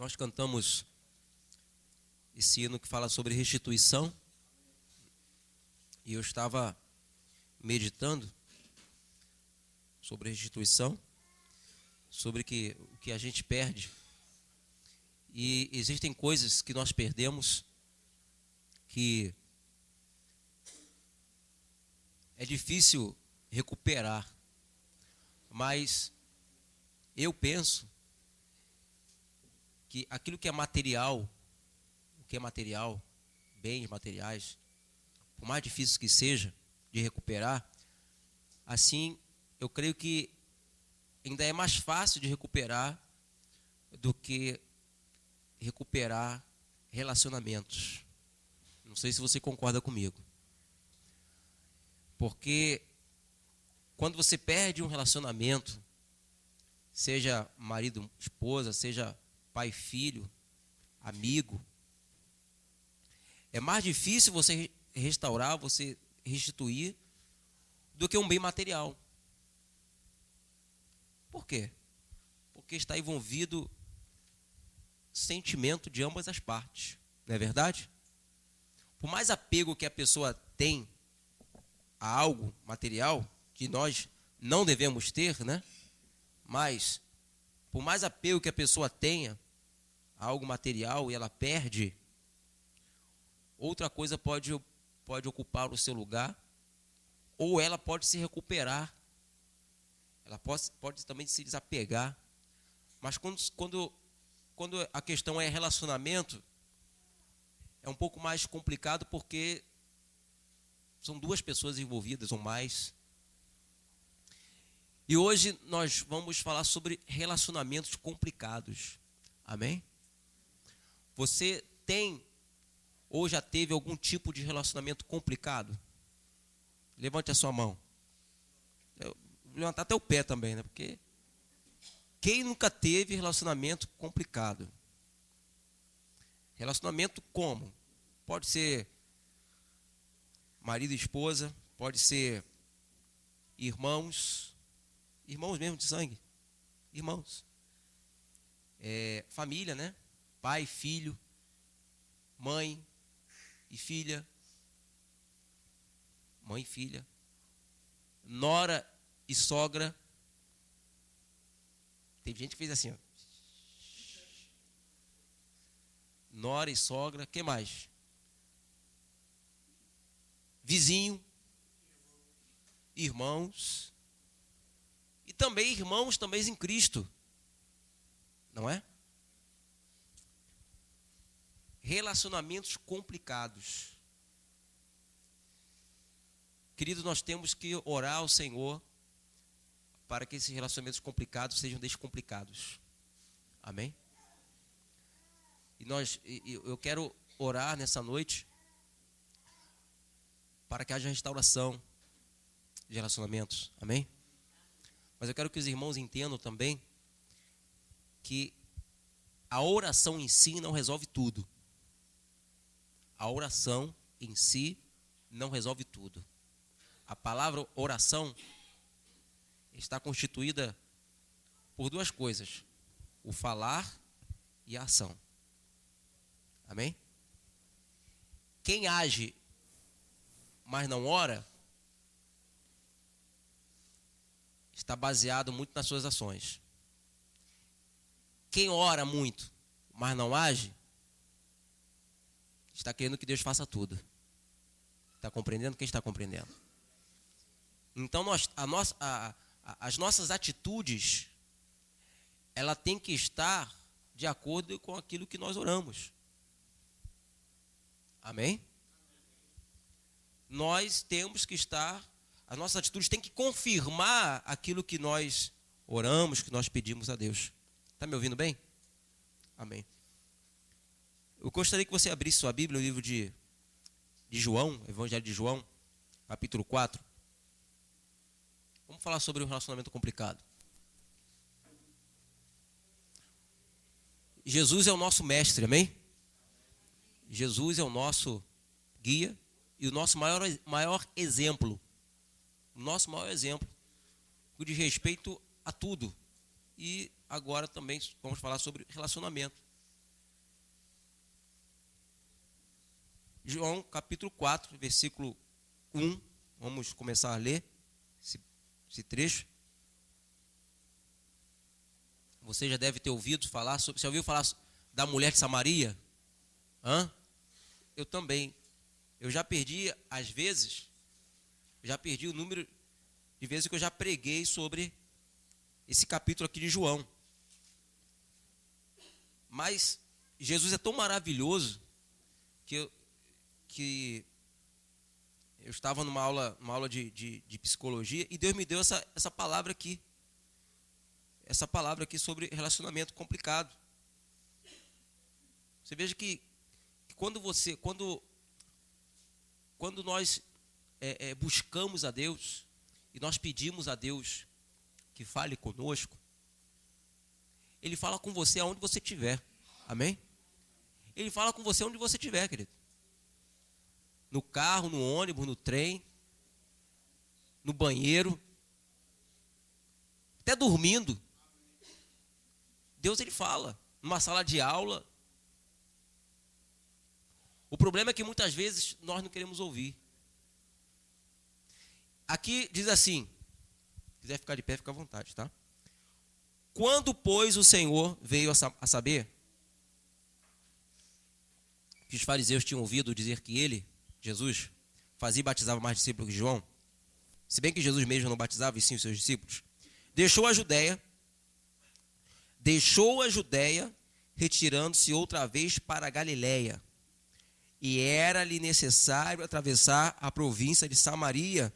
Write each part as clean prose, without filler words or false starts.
Nós cantamos esse hino que fala sobre restituição. E eu estava meditando sobre restituição, sobre o que a gente perde. E existem coisas que nós perdemos que é difícil recuperar. Mas eu penso que aquilo que é material, bens materiais, por mais difícil que seja de recuperar, assim, eu creio que ainda é mais fácil de recuperar do que recuperar relacionamentos. Não sei se você concorda comigo. Porque quando você perde um relacionamento, seja marido, esposa, seja pai, filho, amigo, é mais difícil você restaurar, você restituir, do que um bem material. Por quê? Porque está envolvido sentimento de ambas as partes, não é verdade? Por mais apego que a pessoa tem a algo material, que nós não devemos ter, né? Mas, por mais apego que a pessoa tenha a algo material e ela perde, outra coisa pode ocupar o seu lugar, ou ela pode se recuperar, ela pode também se desapegar. Mas quando a questão é relacionamento, é um pouco mais complicado, porque são duas pessoas envolvidas ou mais. E hoje nós vamos falar sobre relacionamentos complicados. Amém? Você tem ou já teve algum tipo de relacionamento complicado? Levante a sua mão. Vou levantar até o pé também, né? Porque quem nunca teve relacionamento complicado? Relacionamento como? Pode ser marido e esposa, pode ser irmãos mesmo de sangue, irmãos. Família, né? Pai, filho, mãe e filha, nora e sogra. Tem gente que fez assim, ó. Nora e sogra, que mais? Vizinho, irmãos, e também irmãos também em Cristo, não é? Relacionamentos complicados. Queridos, nós temos que orar ao Senhor para que esses relacionamentos complicados sejam descomplicados. Amém? Eu quero orar nessa noite para que haja restauração de relacionamentos. Amém? Mas eu quero que os irmãos entendam também que a oração em si não resolve tudo. A oração em si não resolve tudo. A palavra oração está constituída por duas coisas: o falar e a ação. Amém? Quem age, mas não ora, está baseado muito nas suas ações. Quem ora muito, mas não age, está querendo que Deus faça tudo. Está compreendendo? Quem está compreendendo? Então, as nossas atitudes, ela tem que estar de acordo com aquilo que nós oramos. Amém? Nós temos que estar, as nossas atitudes têm que confirmar aquilo que nós oramos, que nós pedimos a Deus. Está me ouvindo bem? Amém. Eu gostaria que você abrisse sua Bíblia, no livro de João, Evangelho de João, capítulo 4. Vamos falar sobre um relacionamento complicado. Jesus é o nosso mestre, amém? Jesus é o nosso guia e o nosso maior exemplo. O nosso maior exemplo, que diz respeito a tudo. E agora também vamos falar sobre relacionamento. João capítulo 4, versículo 1. Vamos começar a ler esse trecho. Você já deve ter ouvido falar sobre. Você ouviu falar da mulher de Samaria? Eu também. Eu já perdi, às vezes, o número de vezes que eu já preguei sobre esse capítulo aqui de João. Mas Jesus é tão maravilhoso que eu estava numa aula de psicologia e Deus me deu essa palavra aqui. Essa palavra aqui sobre relacionamento complicado. Você veja que quando nós buscamos a Deus e nós pedimos a Deus que fale conosco, Ele fala com você aonde você estiver. Amém? Ele fala com você onde você estiver, querido. No carro, no ônibus, no trem, no banheiro, até dormindo. Deus, Ele fala. Numa sala de aula. O problema é que muitas vezes nós não queremos ouvir. Aqui diz assim, se quiser ficar de pé, fica à vontade, tá? Quando, pois, o Senhor veio a saber que os fariseus tinham ouvido dizer que ele, Jesus, fazia e batizava mais discípulos que João, se bem que Jesus mesmo não batizava, e sim os seus discípulos, deixou a Judéia, retirando-se outra vez para a Galiléia, e era-lhe necessário atravessar a província de Samaria.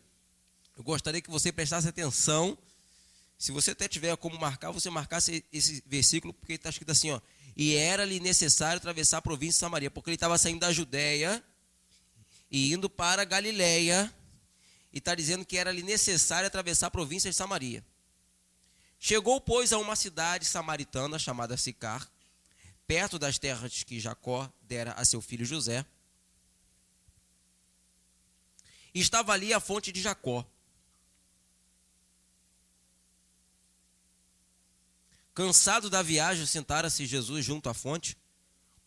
Eu gostaria que você prestasse atenção. Se você até tiver como marcar, você marcasse esse versículo, porque está escrito assim, ó. E era-lhe necessário atravessar a província de Samaria, porque ele estava saindo da Judéia e indo para a Galiléia, e está dizendo que era-lhe necessário atravessar a província de Samaria. Chegou, pois, a uma cidade samaritana chamada Sicar, perto das terras que Jacó dera a seu filho José. E estava ali a fonte de Jacó. Cansado da viagem, sentara-se Jesus junto à fonte,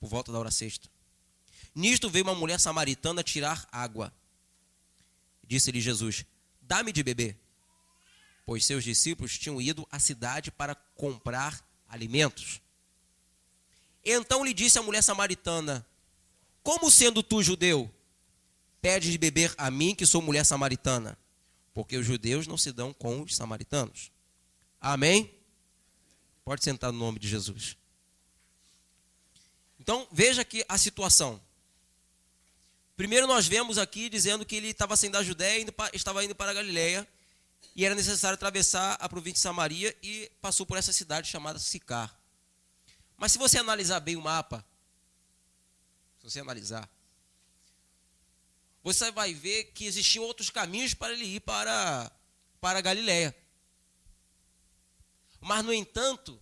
por volta da hora sexta. Nisto veio uma mulher samaritana tirar água. Disse-lhe Jesus, dá-me de beber. Pois seus discípulos tinham ido à cidade para comprar alimentos. Então lhe disse a mulher samaritana, como sendo tu judeu, pedes de beber a mim, que sou mulher samaritana? Porque os judeus não se dão com os samaritanos. Amém? Pode sentar no nome de Jesus. Então, veja aqui a situação. Primeiro nós vemos aqui dizendo que ele estava saindo da Judéia, estava indo para a Galiléia, e era necessário atravessar a província de Samaria, e passou por essa cidade chamada Sicar. Mas se você analisar bem o mapa, você vai ver que existiam outros caminhos para ele ir para a Galiléia. Mas, no entanto,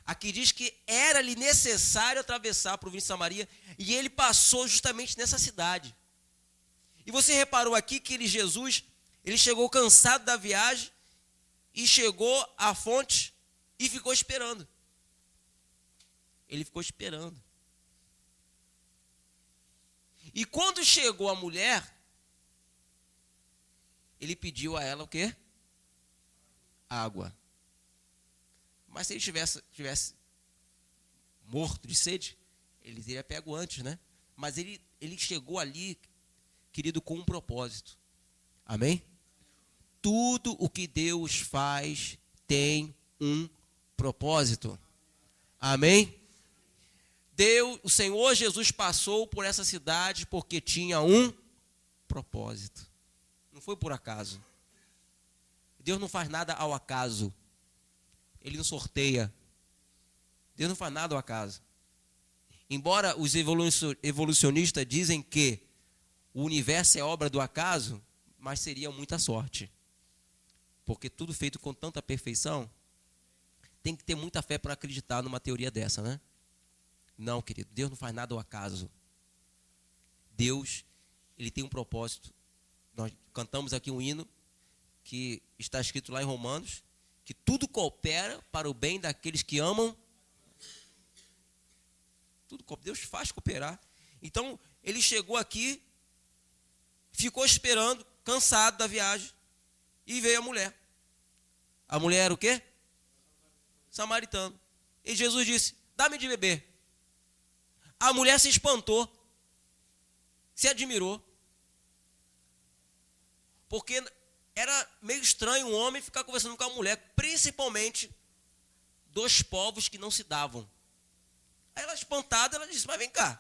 aqui diz que era-lhe necessário atravessar a província de Samaria, e ele passou justamente nessa cidade. E você reparou aqui que Jesus, ele chegou cansado da viagem, e chegou à fonte, e ficou esperando. Ele ficou esperando. E quando chegou a mulher, ele pediu a ela o quê? Água. Mas se ele tivesse morto de sede, ele teria pego antes, né? Mas ele chegou ali, querido, com um propósito. Amém? Tudo o que Deus faz tem um propósito. Amém? O Senhor Jesus passou por essa cidade porque tinha um propósito. Não foi por acaso. Deus não faz nada ao acaso. Ele não sorteia. Deus não faz nada ao acaso. Embora os evolucionistas dizem que o universo é obra do acaso, mas seria muita sorte. Porque tudo feito com tanta perfeição, tem que ter muita fé para acreditar numa teoria dessa, né? Não, querido, Deus não faz nada ao acaso. Deus, ele tem um propósito. Nós cantamos aqui um hino que está escrito lá em Romanos, que tudo coopera para o bem daqueles que amam. Deus faz cooperar. Então, ele chegou aqui, ficou esperando, cansado da viagem, e veio a mulher. A mulher era o quê? Samaritano. E Jesus disse, dá-me de beber. A mulher se espantou, se admirou, porque era meio estranho um homem ficar conversando com a mulher, principalmente dos povos que não se davam. Aí ela, espantada, ela disse, mas vem cá,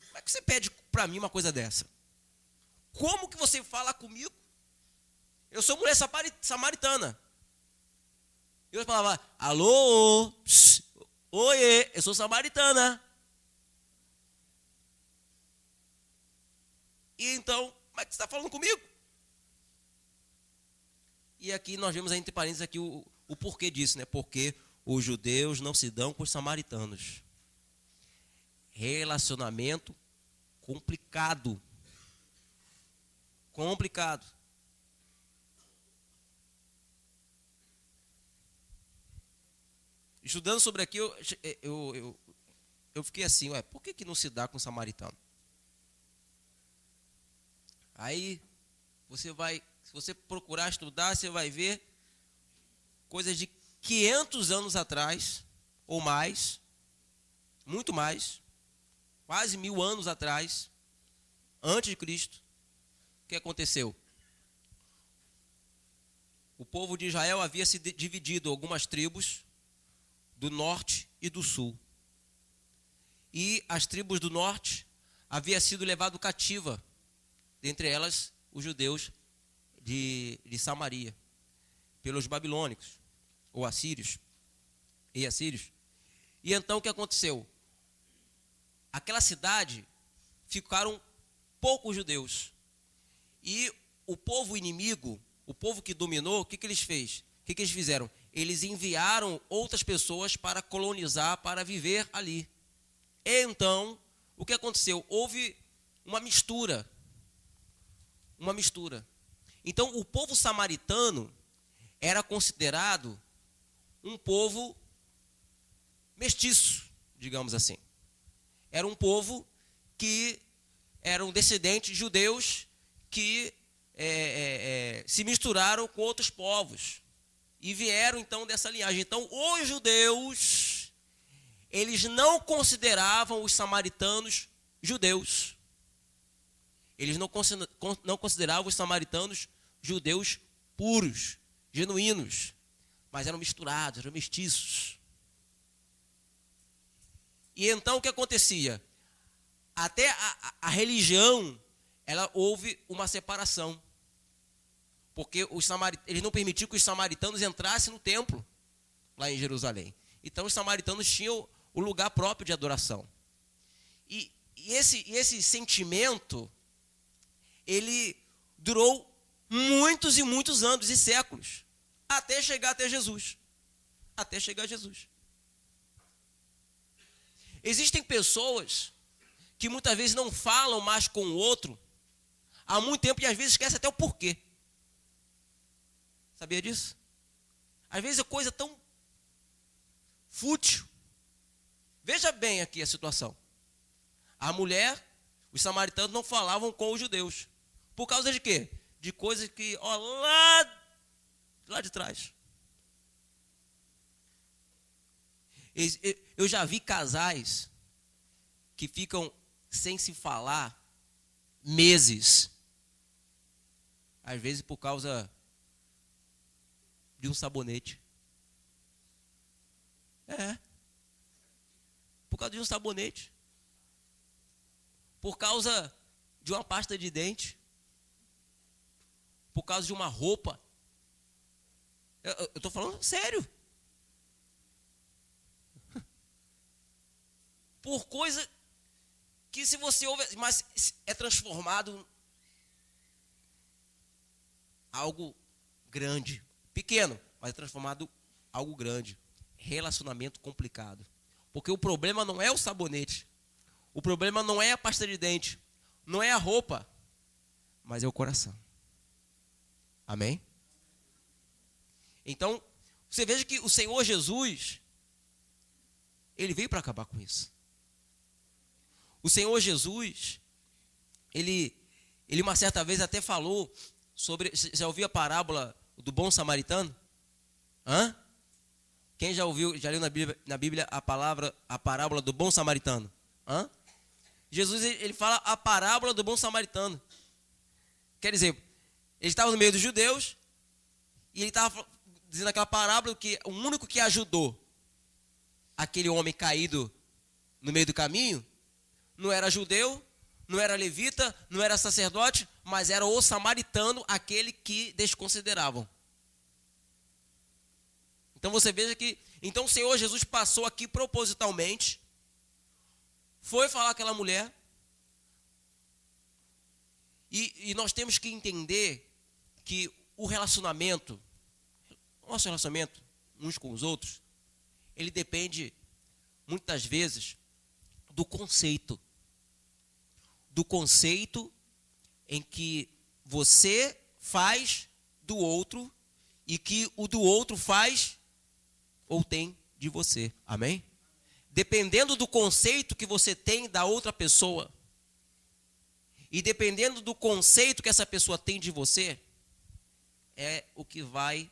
como é que você pede para mim uma coisa dessa? Como que você fala comigo? Eu sou mulher samaritana. E eu falava, alô, pss, oiê, eu sou samaritana. E então, como é que você está falando comigo? E aqui nós vemos, entre parênteses, aqui o porquê disso, né? Porque os judeus não se dão com os samaritanos. Relacionamento complicado. Complicado. Estudando sobre aqui, eu fiquei assim, ué, por que não se dá com o samaritano? Aí, se você procurar estudar, você vai ver coisas de 500 anos atrás, ou mais, muito mais, quase 1000 anos atrás, antes de Cristo, o que aconteceu? O povo de Israel havia se dividido em algumas tribos, do norte e do sul. E as tribos do norte haviam sido levadas cativa, dentre elas os judeus de Samaria, pelos babilônicos, ou assírios, e assírios. E então o que aconteceu? Aquela cidade ficaram poucos judeus. E o povo inimigo, o povo que dominou, o que eles fez? O que eles fizeram? Eles enviaram outras pessoas para colonizar, para viver ali. E então, o que aconteceu? Houve uma mistura. Uma mistura. Então, o povo samaritano era considerado um povo mestiço, digamos assim. Era um povo que eram descendentes de judeus que se misturaram com outros povos. E vieram então dessa linhagem. Então, os judeus, eles não consideravam os samaritanos judeus. Eles não consideravam os samaritanos judeus puros, genuínos, mas eram misturados, eram mestiços. E então o que acontecia? Até a religião, houve uma separação. Porque eles não permitiam que os samaritanos entrassem no templo, lá em Jerusalém. Então os samaritanos tinham o lugar próprio de adoração. E esse sentimento, ele durou muitos e muitos anos e séculos, até chegar até Jesus. Até chegar a Jesus. Existem pessoas que muitas vezes não falam mais com o outro há muito tempo e às vezes esquecem até o porquê. Sabia disso? Às vezes é coisa tão fútil. Veja bem aqui a situação. A mulher, os samaritanos não falavam com os judeus. Por causa de quê? De coisas que, lá de trás. Eu já vi casais que ficam sem se falar meses. Às vezes por causa de um sabonete. Por causa de um sabonete. Por causa de uma pasta de dente. Por causa de uma roupa. Eu estou falando sério. Por coisa que se você ouve, mas é transformado em algo grande. Pequeno, mas é transformado em algo grande. Relacionamento complicado. Porque o problema não é o sabonete. O problema não é a pasta de dente. Não é a roupa. Mas é o coração. Amém? Então, você veja que o Senhor Jesus, Ele veio para acabar com isso. O Senhor Jesus, ele uma certa vez até falou sobre, já ouviu a parábola do bom samaritano? Hã? Quem já ouviu, já leu na Bíblia a parábola do bom samaritano? Hã? Jesus, ele fala a parábola do bom samaritano. Quer dizer, ele estava no meio dos judeus e ele estava dizendo aquela parábola que o único que ajudou aquele homem caído no meio do caminho não era judeu, não era levita, não era sacerdote, mas era o samaritano, aquele que desconsideravam. Então você veja que, então o Senhor Jesus passou aqui propositalmente, foi falar com aquela mulher, e nós temos que entender que o relacionamento, nosso relacionamento uns com os outros, ele depende muitas vezes do conceito em que você faz do outro e que o do outro faz ou tem de você. Amém? Dependendo do conceito que você tem da outra pessoa e dependendo do conceito que essa pessoa tem de você, é o que vai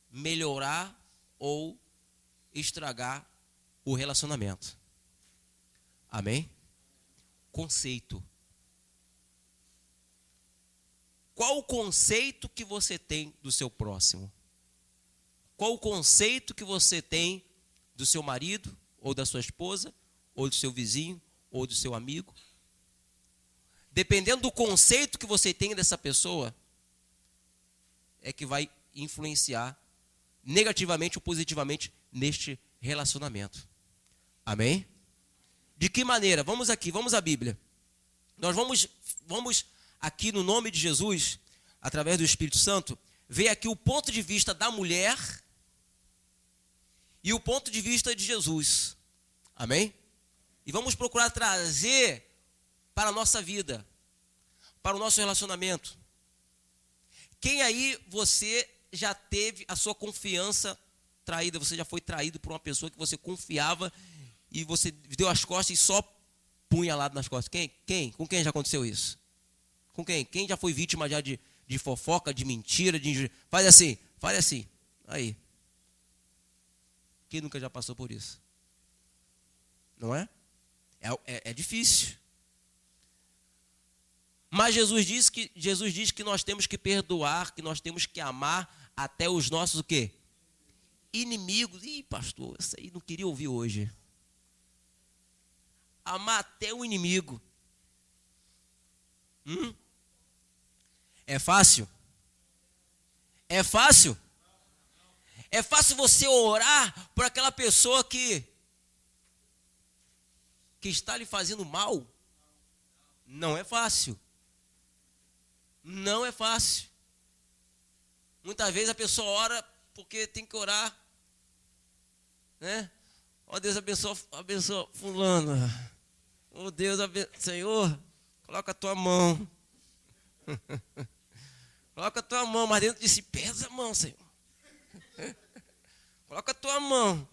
melhorar ou estragar o relacionamento. Amém? Conceito. Qual o conceito que você tem do seu próximo? Qual o conceito que você tem do seu marido, ou da sua esposa, ou do seu vizinho, ou do seu amigo? Dependendo do conceito que você tem dessa pessoa, é que vai influenciar negativamente ou positivamente neste relacionamento. Amém? De que maneira? Vamos aqui, vamos à Bíblia. Nós vamos aqui no nome de Jesus, através do Espírito Santo, ver aqui o ponto de vista da mulher e o ponto de vista de Jesus. Amém? E vamos procurar trazer para a nossa vida, para o nosso relacionamento. Quem aí você já teve a sua confiança traída? Você já foi traído por uma pessoa que você confiava e você deu as costas e só punha lado nas costas? Quem? Com quem já aconteceu isso? Com quem? Quem já foi vítima já de fofoca, de mentira, de injustiça? Faz assim. Aí. Quem nunca já passou por isso? Não é? É difícil. Mas Jesus diz que nós temos que perdoar, que nós temos que amar até os nossos o quê? Inimigos. Ih, pastor, isso aí não queria ouvir hoje. Amar até o inimigo. É fácil? É fácil? É fácil você orar por aquela pessoa que está lhe fazendo mal? Não é fácil. Não é fácil. Muitas vezes a pessoa ora porque tem que orar, né? Ó Deus, abençoa fulano. Ó Deus, Senhor, coloca a tua mão. Coloca a tua mão, mas dentro de si, pesa a mão, Senhor. Coloca a tua mão.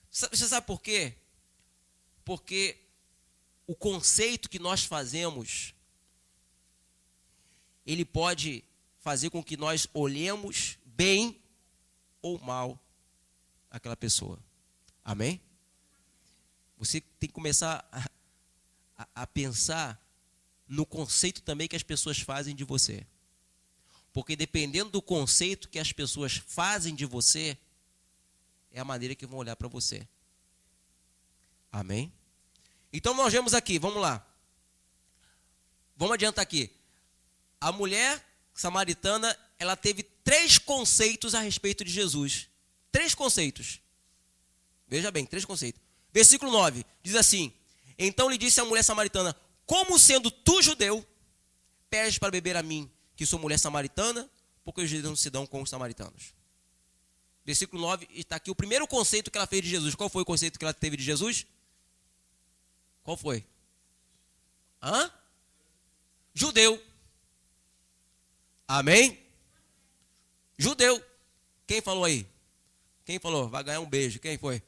Você sabe por quê? Porque o conceito que nós fazemos, ele pode fazer com que nós olhemos bem ou mal aquela pessoa. Amém? Você tem que começar a pensar no conceito também que as pessoas fazem de você. Porque dependendo do conceito que as pessoas fazem de você, é a maneira que vão olhar para você. Amém? Então nós vemos aqui, vamos lá. Vamos adiantar aqui. A mulher samaritana, ela teve 3 conceitos a respeito de Jesus. 3 conceitos. Veja bem, 3 conceitos. Versículo 9, diz assim: então lhe disse a mulher samaritana: como sendo tu judeu, pedes para beber a mim, que sou mulher samaritana, porque os judeus não se dão com os samaritanos. Versículo 9, está aqui o primeiro conceito que ela fez de Jesus. Qual foi o conceito que ela teve de Jesus? Qual foi? Judeu. Amém? Judeu. Quem falou aí? Quem falou? Vai ganhar um beijo. Quem foi?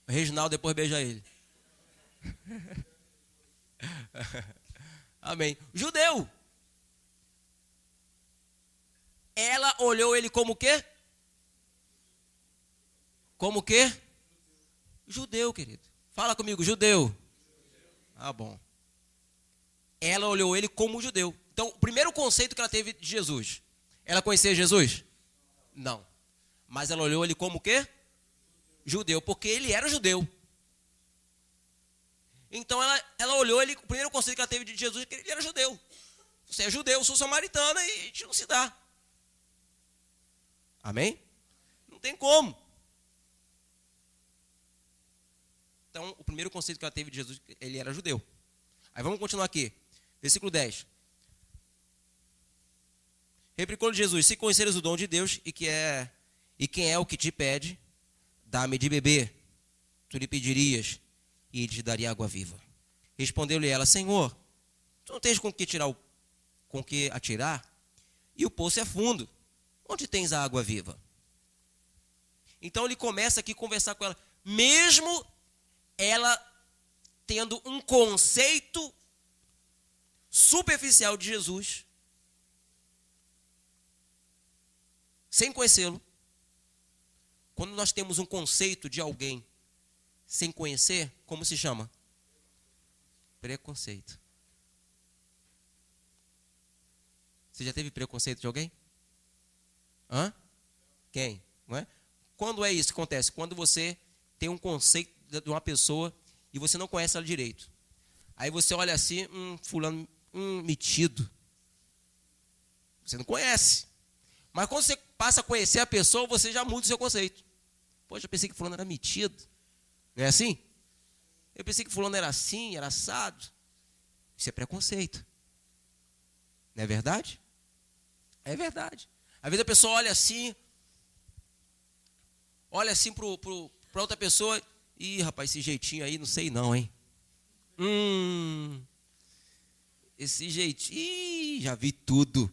Reginaldo depois beija ele. Amém. Judeu. Ela olhou ele como o quê? Como o quê? Judeu, querido. Fala comigo, judeu. Ah, bom. Ela olhou ele como judeu. Então, o primeiro conceito que ela teve de Jesus. Ela conhecia Jesus? Não. Mas ela olhou ele como o quê? Judeu, porque ele era judeu. Então, ela olhou ele, o primeiro conceito que ela teve de Jesus é que ele era judeu. Você é judeu, eu sou samaritana e a gente não se dá. Amém? Não tem como. Então, o primeiro conceito que ela teve de Jesus, ele era judeu. Aí vamos continuar aqui. Versículo 10. Replicou-lhe Jesus: se conheceres o dom de Deus e quem é o que te pede, dá-me de beber. Tu lhe pedirias e ele te daria água viva. Respondeu-lhe ela: Senhor, tu não tens com que atirar? E o poço é fundo. Onde tens a água viva? Então ele começa aqui a conversar com ela, mesmo ela tendo um conceito superficial de Jesus, sem conhecê-lo. Quando nós temos um conceito de alguém sem conhecer, como se chama? Preconceito. Você já teve preconceito de alguém? Hã? Quem? Não é? Quando é isso que acontece? Quando você tem um conceito de uma pessoa e você não conhece ela direito. Aí você olha assim, fulano, metido. Você não conhece. Mas quando você passa a conhecer a pessoa, você já muda o seu conceito. Poxa, eu pensei que fulano era metido. Não é assim? Eu pensei que fulano era assim, era assado. Isso é preconceito. Não é verdade? É verdade. Às vezes a pessoa olha assim para outra pessoa. Ih, rapaz, esse jeitinho aí, não sei não, hein? Esse jeitinho, ih, já vi tudo.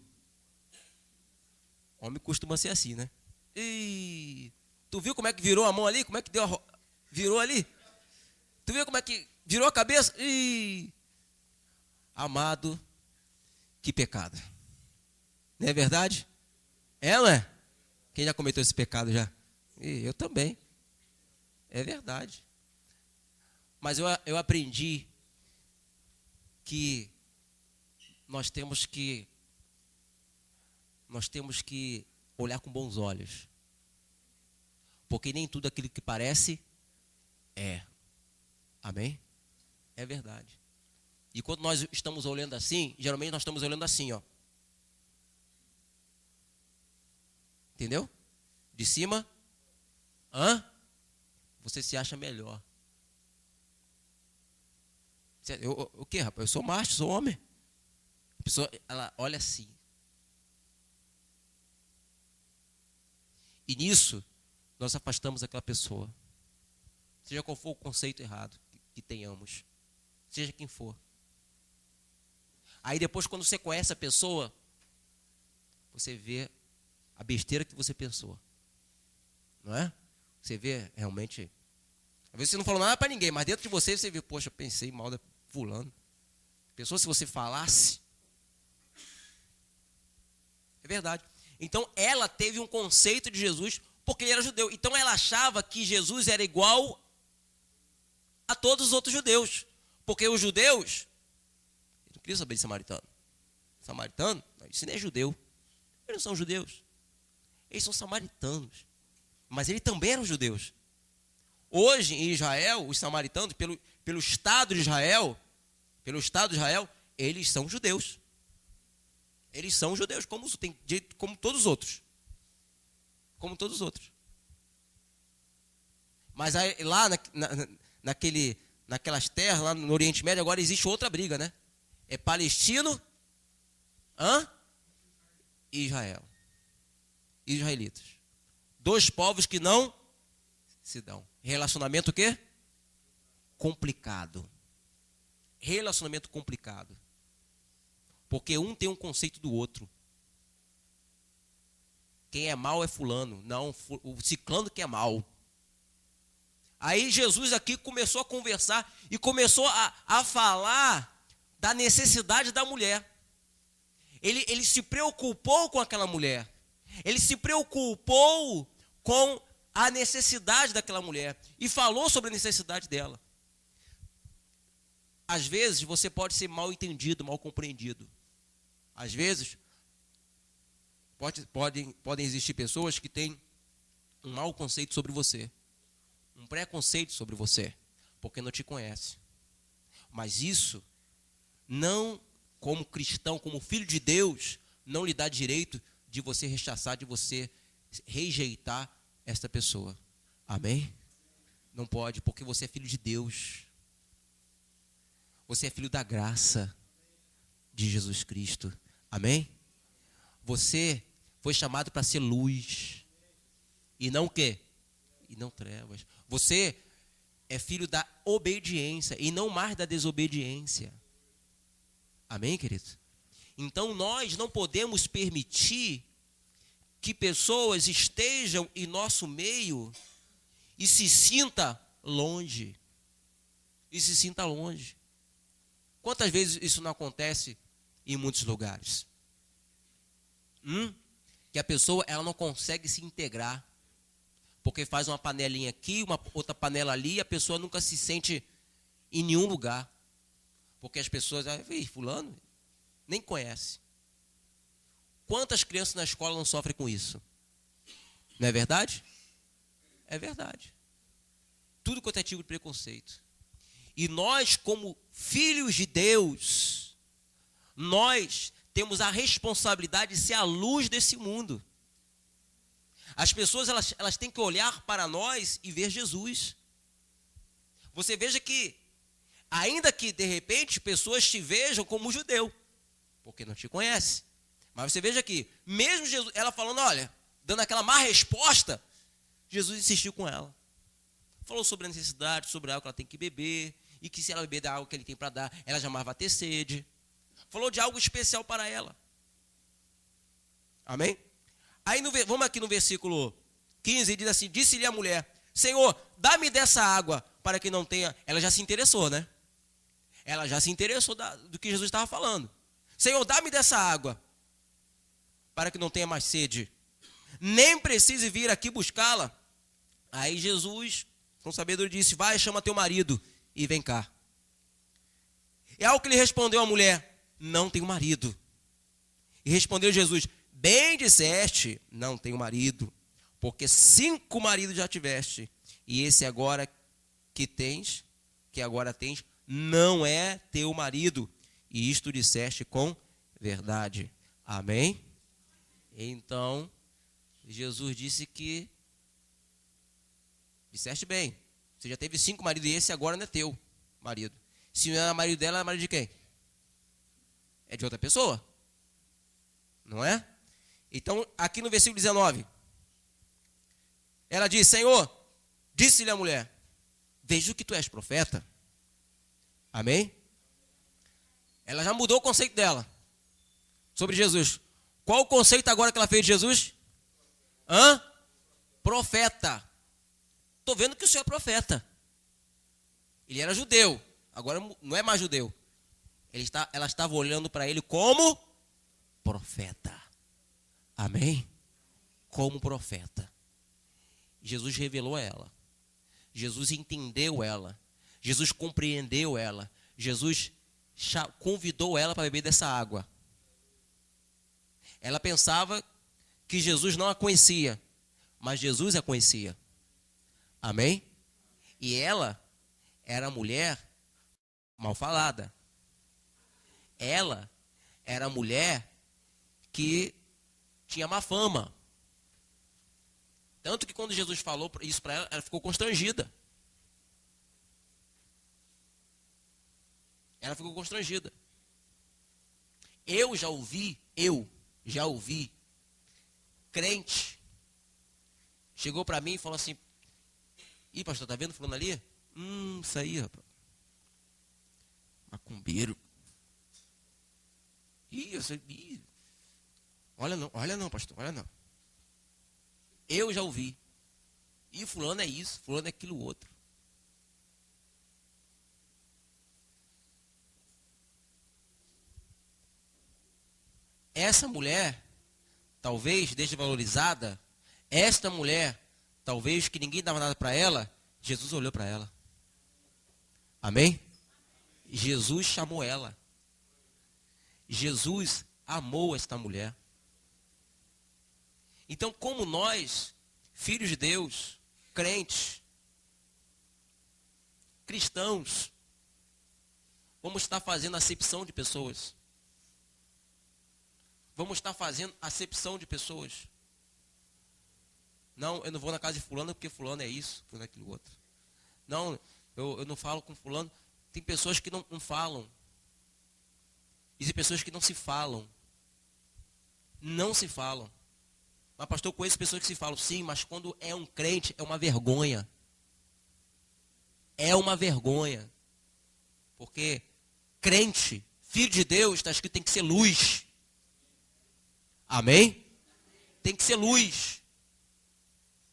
Homem costuma ser assim, né? Ih, tu viu como é que virou a mão ali? Como é que virou ali? Tu viu como é que virou a cabeça? Ih, amado, que pecado. Não é verdade? É, não é? Quem já cometeu esse pecado já? Eu também. É verdade. Mas eu aprendi que nós temos que olhar com bons olhos. Porque nem tudo aquilo que parece é. Amém? É verdade. E quando nós estamos olhando assim, geralmente nós estamos olhando assim, ó. Entendeu? De cima, você se acha melhor. O que, rapaz? Eu sou macho, sou homem. A pessoa, ela olha assim. E nisso, nós afastamos aquela pessoa. Seja qual for o conceito errado que tenhamos. Seja quem for. Aí depois, quando você conhece a pessoa, você vê a besteira que você pensou. Não é? Você vê realmente. Às vezes você não falou nada para ninguém, mas dentro de você vê, poxa, pensei mal da fulano. Pensou se você falasse? É verdade. Então ela teve um conceito de Jesus porque ele era judeu. Então ela achava que Jesus era igual a todos os outros judeus. Porque os judeus, eu não queria saber de samaritano. Samaritano, isso não é judeu. Eles não são judeus. Eles são samaritanos. Mas eles também eram judeus. Hoje, em Israel, os samaritanos, pelo Estado de Israel, eles são judeus. Eles são judeus, como todos os outros. Como todos os outros. Mas aí, lá naquelas terras, lá no Oriente Médio, agora existe outra briga, né? É palestino e Israel. Israelitas. Dois povos que não se dão. Relacionamento o quê? Complicado. Relacionamento complicado. Porque um tem um conceito do outro. Quem é mau é fulano. Não, o ciclano que é mau. Aí Jesus aqui começou a conversar e começou a falar da necessidade da mulher. Ele se preocupou com aquela mulher. Ele se preocupou com a necessidade daquela mulher e falou sobre a necessidade dela. Às vezes você pode ser mal entendido, mal compreendido. Às vezes podem existir pessoas que têm um mau conceito sobre você, um preconceito sobre você, porque não te conhece. Mas isso não, como cristão, como filho de Deus, não lhe dá direito de você rechaçar, de você rejeitar esta pessoa. Amém? Não pode, porque você é filho de Deus. Você é filho da graça de Jesus Cristo. Amém? Você foi chamado para ser luz. E não o quê? E não trevas. Você é filho da obediência e não mais da desobediência. Amém, queridos? Então nós não podemos permitir que pessoas estejam em nosso meio e se sinta longe. E se sinta longe. Quantas vezes isso não acontece em muitos lugares? Que a pessoa ela não consegue se integrar. Porque faz uma panelinha aqui, uma outra panela ali, e a pessoa nunca se sente em nenhum lugar. Porque as pessoas, fulano, nem conhece. Quantas crianças na escola não sofrem com isso? Não é verdade? É verdade. Tudo quanto é tipo de preconceito. E nós, como filhos de Deus, nós temos a responsabilidade de ser a luz desse mundo. As pessoas elas têm que olhar para nós e ver Jesus. Você veja que, ainda que de repente pessoas te vejam como judeu, porque não te conhece. Mas você veja que, mesmo Jesus, ela falando, olha, dando aquela má resposta, Jesus insistiu com ela. Falou sobre a necessidade, sobre a água que ela tem que beber, e que se ela beber da água que ele tem para dar, ela jamais vai ter sede. Falou de algo especial para ela. Amém? Aí vamos aqui no versículo 15, diz assim, disse-lhe a mulher, Senhor, dá-me dessa água para que não tenha... Ela já se interessou, né? Ela já se interessou do que Jesus estava falando. Senhor, dá-me dessa água para que não tenha mais sede. Nem precise vir aqui buscá-la. Aí Jesus, com sabedoria, disse, vai, chama teu marido e vem cá. É ao que lhe respondeu a mulher, não tenho marido. E respondeu Jesus, bem disseste, não tenho marido, porque 5 maridos já tiveste, e esse agora que agora tens, não é teu marido, e isto disseste com verdade. Amém? Então, Jesus disse que, disseste bem, você já teve 5 maridos, e esse agora não é teu marido. Se não é marido dela, é marido de quem? É de outra pessoa, não é? Então, aqui no versículo 19, ela diz, Senhor, disse-lhe a mulher, vejo que tu és profeta. Amém? Ela já mudou o conceito dela sobre Jesus. Qual o conceito agora que ela fez de Jesus? Profeta. Estou vendo que o senhor é profeta. Ele era judeu, agora não é mais judeu. Ela estava olhando para ele como profeta. Amém? Como profeta. Jesus revelou a ela. Jesus entendeu ela. Jesus compreendeu ela. Jesus convidou ela para beber dessa água. Ela pensava que Jesus não a conhecia, mas Jesus a conhecia. Amém? E ela era mulher mal falada. Ela era mulher que tinha má fama. Tanto que quando Jesus falou isso para ela, ela ficou constrangida. Ela ficou constrangida. Eu já ouvi crente chegou para mim e falou assim, ih, pastor, tá vendo fulano ali? Isso aí, rapaz. Macumbeiro. Olha não, pastor, olha não. Eu já ouvi. E fulano é isso, fulano é aquilo outro. essa mulher, talvez desvalorizada, esta mulher, talvez que ninguém dava nada para ela, Jesus olhou para ela. Amém? Jesus chamou ela. Jesus amou esta mulher. Então, como nós, filhos de Deus, crentes, cristãos, vamos estar fazendo acepção de pessoas. Vamos estar fazendo acepção de pessoas. Não, eu não vou na casa de fulano porque fulano é isso, fulano é aquilo outro. Não, eu não falo com fulano. Tem pessoas que não falam. Existem pessoas que não se falam. Não se falam. Mas pastor, eu conheço pessoas que se falam. Sim, mas quando é um crente, é uma vergonha. É uma vergonha. Porque crente, filho de Deus, está escrito, tem que ser luz. Amém? Tem que ser luz.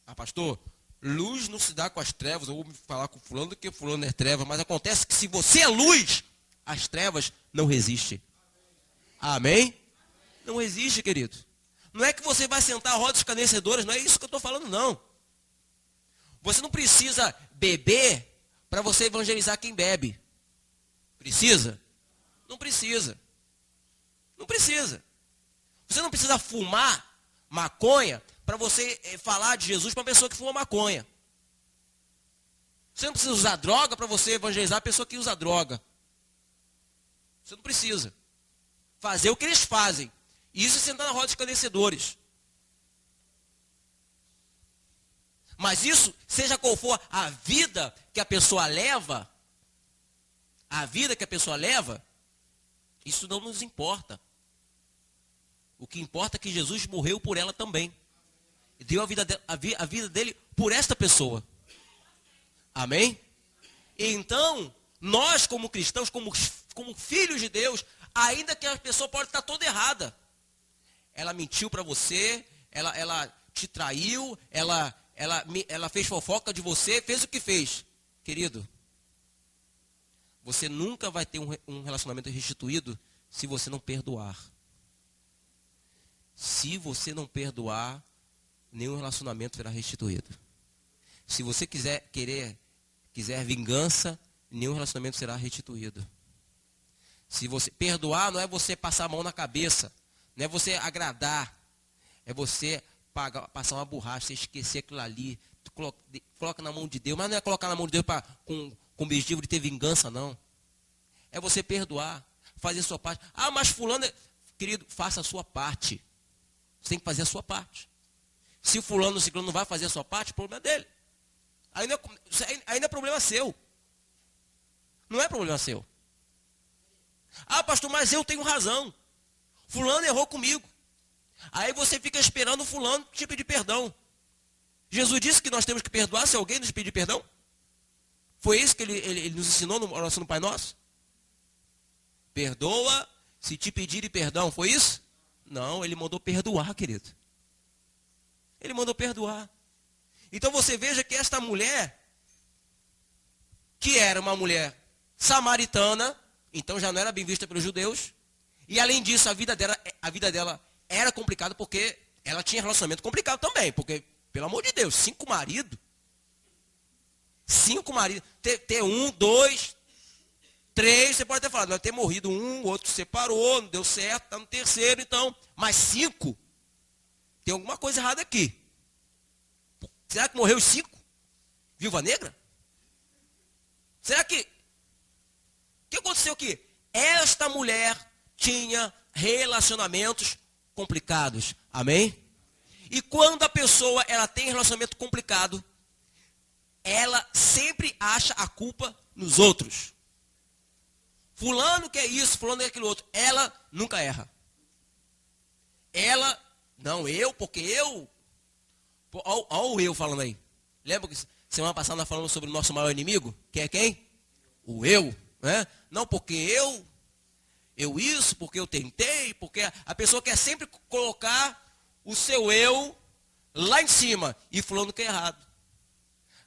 Ah, pastor, luz não se dá com as trevas. Eu vou falar com fulano que fulano é treva. Mas acontece que se você é luz, as trevas não resistem. Amém? Não resiste, querido. Não é que você vai sentar a roda dos escarnecedores. Não é isso que eu estou falando, não. Você não precisa beber para você evangelizar quem bebe. Precisa? Não precisa. Não precisa. Você não precisa fumar maconha para você falar de Jesus para uma pessoa que fuma maconha. Você não precisa usar droga para você evangelizar a pessoa que usa droga. Você não precisa. Fazer o que eles fazem. Isso é sentar na roda dos escarnecedores. Mas isso, seja qual for a vida que a pessoa leva, isso não nos importa. O que importa é que Jesus morreu por ela também. E deu a vida dele por esta pessoa. Amém? Então, nós como cristãos, como filhos de Deus, ainda que a pessoa pode estar toda errada. Ela mentiu para você, ela te traiu, ela fez fofoca de você, fez o que fez. Querido, você nunca vai ter um relacionamento restituído se você não perdoar. Se você não perdoar, nenhum relacionamento será restituído. Se você quiser vingança, nenhum relacionamento será restituído. Se você perdoar, não é você passar a mão na cabeça, não é você agradar, é você passar uma borracha, você esquecer aquilo ali, coloca na mão de Deus, mas não é colocar na mão de Deus com o objetivo de ter vingança, não. É você perdoar, fazer a sua parte. Ah, mas fulano, querido, faça a sua parte. Você tem que fazer a sua parte. Se o fulano ou ciclano não vai fazer a sua parte, o problema é dele. Aí não é problema seu. Não é problema seu. Ah, pastor, mas eu tenho razão. Fulano errou comigo. Aí você fica esperando o fulano te pedir perdão. Jesus disse que nós temos que perdoar se alguém nos pedir perdão. Foi isso que ele nos ensinou na oração do Pai Nosso? Perdoa se te pedirem perdão. Foi isso? Não, ele mandou perdoar, querido. Ele mandou perdoar. Então você veja que esta mulher, que era uma mulher samaritana, então já não era bem vista pelos judeus, e além disso a vida dela era complicada porque ela tinha relacionamento complicado também, porque, pelo amor de Deus, 5 maridos, ter 1, 2, 3, você pode até falar, vai ter morrido um, o outro separou, não deu certo, está no terceiro, então, mas 5, tem alguma coisa errada aqui. Será que morreu os 5? Viúva negra? Será que... O que aconteceu aqui? Esta mulher tinha relacionamentos complicados. Amém? E quando a pessoa ela tem relacionamento complicado, ela sempre acha a culpa nos outros. Fulano que é isso, fulano que é aquilo outro. Ela nunca erra. Ela, não, eu, porque eu... Olha o eu falando aí. Lembra que semana passada nós falamos sobre o nosso maior inimigo? Que é quem? O eu. Né? Não, porque eu isso, porque eu tentei, porque a pessoa quer sempre colocar o seu eu lá em cima e fulano que é errado.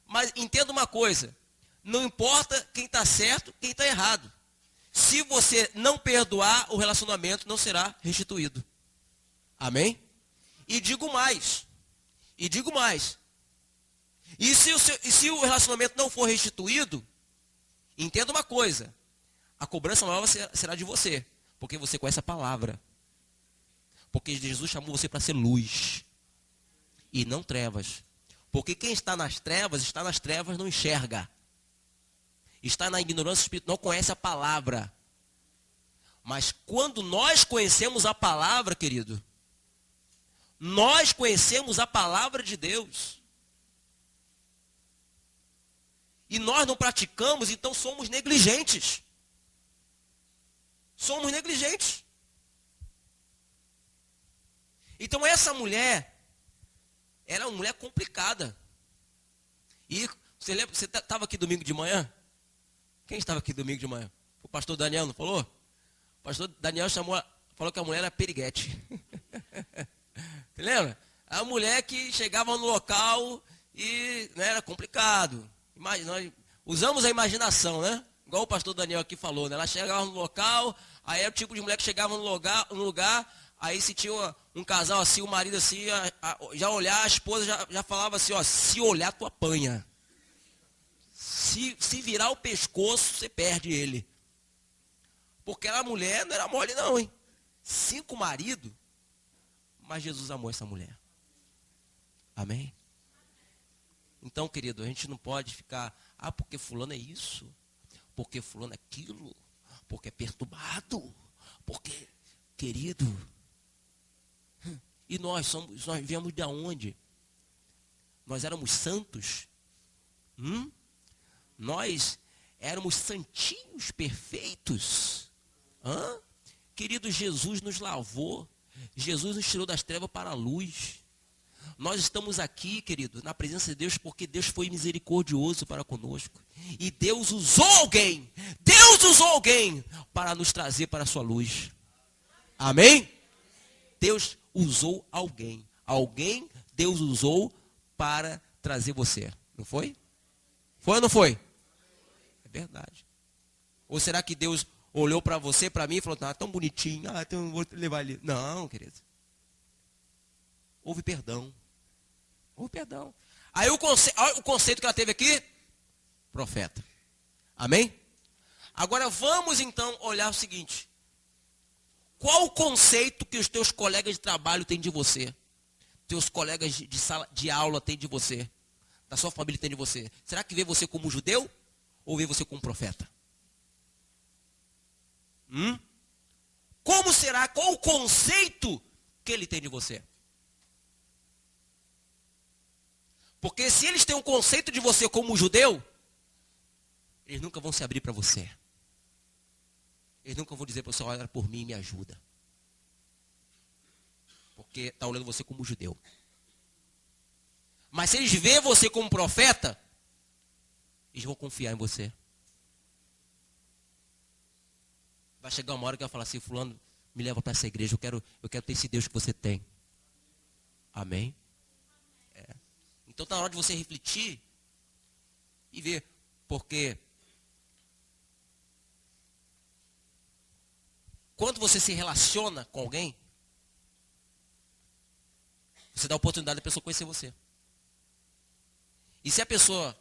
Mas entenda uma coisa, não importa quem está certo, quem está errado. Se você não perdoar, o relacionamento não será restituído. Amém? E digo mais. E se o relacionamento não for restituído, entenda uma coisa. A cobrança maior será de você. Porque você conhece a palavra. Porque Jesus chamou você para ser luz. E não trevas. Porque quem está nas trevas não enxerga. Está na ignorância espiritual, não conhece a palavra. Mas quando nós conhecemos a palavra, querido, nós conhecemos a palavra de Deus. E nós não praticamos, então somos negligentes. Somos negligentes. Então essa mulher, ela é uma mulher complicada. E você lembra, você estava aqui domingo de manhã? Quem estava aqui domingo de manhã? O pastor Daniel, não falou? O pastor Daniel falou que a mulher era periguete. Você lembra? A mulher que chegava no local e era complicado. Nós usamos a imaginação, né? Igual o pastor Daniel aqui falou, né? Ela chegava no local, aí era o tipo de mulher que chegava no lugar, aí se tinha um casal assim, o marido assim, já olhar, a esposa já falava assim, ó, se olhar tu apanha. Se virar o pescoço, você perde ele. Porque a mulher não era mole não, hein? 5 maridos, mas Jesus amou essa mulher. Amém? Então, querido, a gente não pode ficar, porque fulano é isso, porque fulano é aquilo, porque é perturbado, porque, querido, e nós viemos de onde? Nós éramos santos? Nós éramos santinhos perfeitos? Querido, Jesus nos lavou, Jesus nos tirou das trevas para a luz. Nós estamos aqui, querido, na presença de Deus, porque Deus foi misericordioso para conosco. E Deus usou alguém para nos trazer para a sua luz. Amém? Deus usou alguém. Deus usou para trazer você. Não foi? Foi ou não foi? É verdade. Ou será que Deus olhou para você, para mim e falou, tão bonitinho, então eu vou levar ali. Não, querido. Houve perdão. Aí o conceito que ela teve aqui, profeta. Amém? Agora vamos então olhar o seguinte. Qual o conceito que os teus colegas de trabalho têm de você? Teus colegas de sala de aula têm de você? Da sua família têm de você? Será que vê você como judeu ou vê você como profeta? Como será? Qual o conceito que ele tem de você? Porque se eles têm um conceito de você como judeu, eles nunca vão se abrir para você. Eles nunca vão dizer para você, olha por mim e me ajuda. Porque está olhando você como judeu. Mas se eles veem você como profeta, eles vão confiar em você. Vai chegar uma hora que vai falar assim, fulano, me leva para essa igreja, eu quero ter esse Deus que você tem. Amém? Então está na hora de você refletir e ver, porque quando você se relaciona com alguém, você dá a oportunidade da pessoa conhecer você. E se a pessoa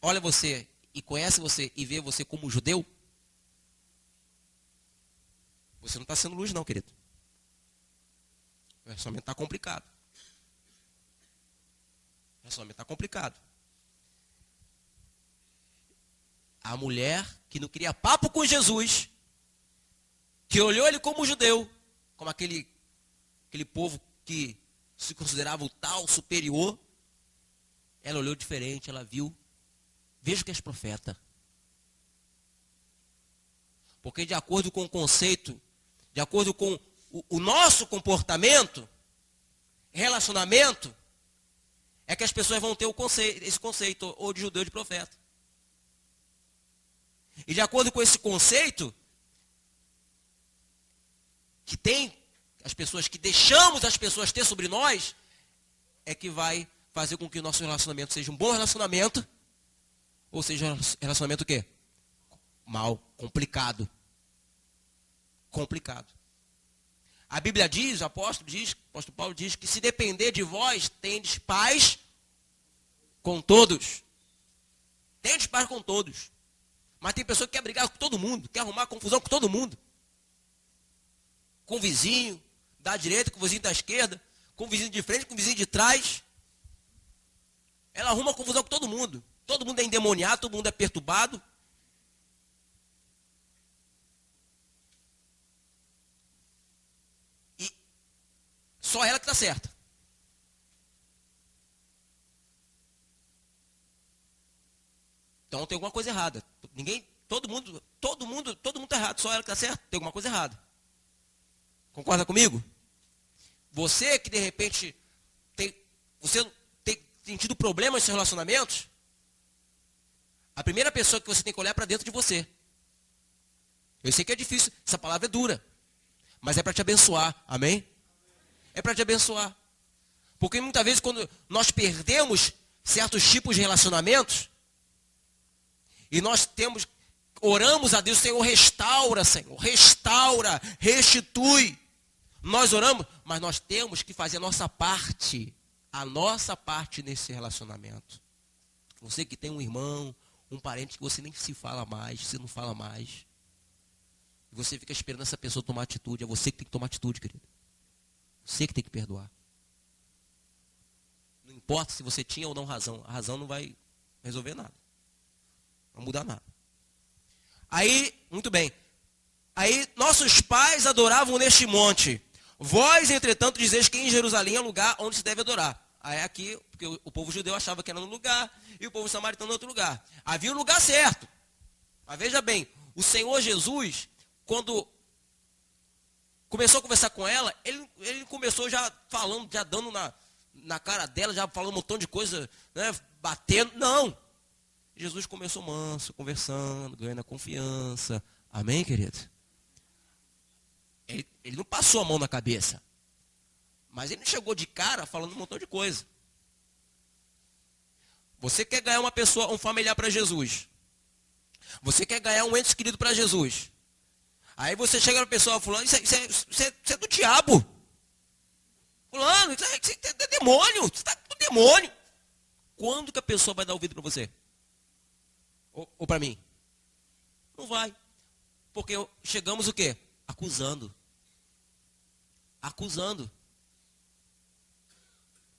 olha você e conhece você e vê você como judeu, você não está sendo luz não, querido. O relacionamento está complicado. O relacionamento está complicado. A mulher que não queria papo com Jesus, que olhou ele como judeu, como aquele povo que se considerava o tal superior, ela olhou diferente, ela viu, veja que és profeta. Porque de acordo com o conceito, de acordo com o nosso comportamento, relacionamento, é que as pessoas vão ter esse conceito, ou de judeu ou de profeta. E de acordo com esse conceito, que tem as pessoas, que deixamos as pessoas ter sobre nós, é que vai fazer com que o nosso relacionamento seja um bom relacionamento, ou seja, um relacionamento o quê? Mal, complicado. Complicado. A Bíblia diz, o apóstolo Paulo diz que se depender de vós, tendes paz com todos. Tendes paz com todos. Mas tem pessoa que quer brigar com todo mundo, quer arrumar confusão com todo mundo. Com o vizinho da direita, com o vizinho da esquerda, com o vizinho de frente, com o vizinho de trás. Ela arruma confusão com todo mundo. Todo mundo é endemoniado, todo mundo é perturbado. E só ela que está certa. Então tem alguma coisa errada. Todo mundo está errado, só ela que está certa. Tem alguma coisa errada. Concorda comigo? Você que de repente tem tido problemas nos seus relacionamentos, a primeira pessoa que você tem que olhar é para dentro de você. Eu sei que é difícil, essa palavra é dura, mas é para te abençoar, amém? É para te abençoar. Porque muitas vezes quando nós perdemos certos tipos de relacionamentos, e nós oramos a Deus, Senhor, restaura, restitui. Nós oramos, mas nós temos que fazer a nossa parte nesse relacionamento. Você que tem um irmão, um parente que você nem se fala mais, você não fala mais. E você fica esperando essa pessoa tomar atitude. É você que tem que tomar atitude, querido. Você que tem que perdoar. Não importa se você tinha ou não razão. A razão não vai resolver nada. Não vai mudar nada. Aí, muito bem. Aí, nossos pais adoravam neste monte. Vós, entretanto, dizeis que em Jerusalém é lugar onde se deve adorar. Aí aqui, porque o povo judeu achava que era num lugar, e o povo samaritano em outro lugar. Havia um lugar certo. Mas veja bem, o Senhor Jesus, quando começou a conversar com ela, ele começou já falando, já dando na cara dela, já falando um montão de coisa, né, batendo. Não. Jesus começou manso, conversando, ganhando a confiança. Amém, querido? Ele não passou a mão na cabeça. Mas ele chegou de cara falando um montão de coisa. Você quer ganhar uma pessoa, um familiar para Jesus. Você quer ganhar um ente querido para Jesus. Aí você chega na pessoa falando, isso é do diabo. Fulano, isso é demônio. Você está com demônio. Quando que a pessoa vai dar ouvido para você? Ou para mim? Não vai. Porque chegamos o quê? Acusando.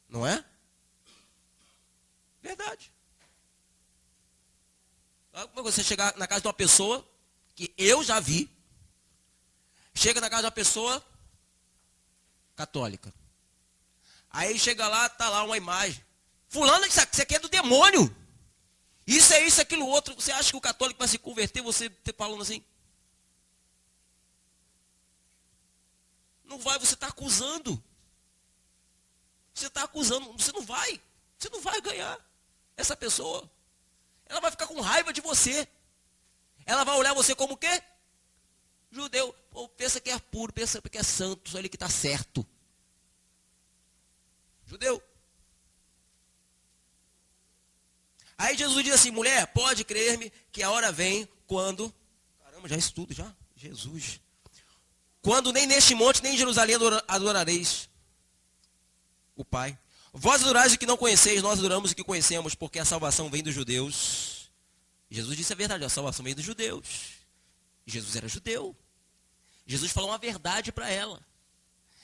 Não é? Verdade. Como você chegar na casa de uma pessoa, que eu já vi, chega na casa de uma pessoa católica. Aí chega lá, tá lá uma imagem. Fulano, isso aqui é do demônio. Isso é isso, aquilo outro. Você acha que o católico vai se converter, você falando assim? Não vai, você está acusando. Você está acusando, você não vai ganhar essa pessoa. Ela vai ficar com raiva de você. Ela vai olhar você como o quê? Judeu. Pô, pensa que é puro, pensa que é santo, só ele que está certo. Judeu. Aí Jesus diz assim, mulher, pode crer-me que a hora vem quando... Caramba, já isso tudo, já? Jesus. Quando nem neste monte, nem em Jerusalém adorareis o Pai. Vós adorais o que não conheceis, nós adoramos o que conhecemos, porque a salvação vem dos judeus. Jesus disse a verdade, a salvação vem dos judeus. Jesus era judeu. Jesus falou uma verdade para ela.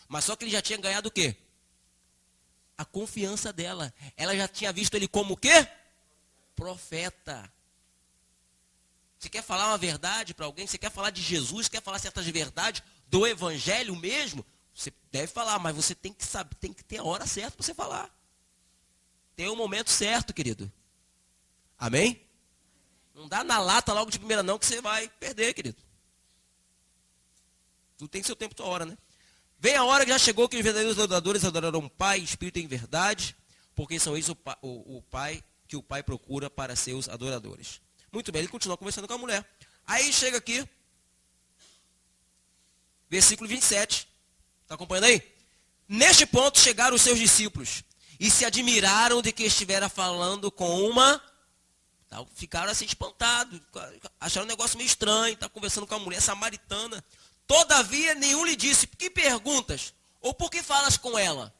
Mas só que ele já tinha ganhado o quê? A confiança dela. Ela já tinha visto ele como o quê? Profeta. Você quer falar uma verdade para alguém? Você quer falar de Jesus? Quer falar certas verdades do evangelho mesmo? Você deve falar, mas você tem que saber, tem que ter a hora certa para você falar. Tem o momento certo, querido. Amém? Não dá na lata logo de primeira não, que você vai perder, querido. Tudo tem seu tempo e sua hora, né? Vem a hora que já chegou que os verdadeiros adoradores adorarão o Pai, Espírito e em verdade, porque são eles o Pai que o Pai procura para seus adoradores. Muito bem, ele continua conversando com a mulher. Aí chega aqui, versículo 27. Está acompanhando aí? Neste ponto chegaram os seus discípulos e se admiraram de que estivera falando com uma... Ficaram assim espantados, acharam um negócio meio estranho, está conversando com a mulher samaritana. Todavia, nenhum lhe disse, por que perguntas? Ou por que falas com ela?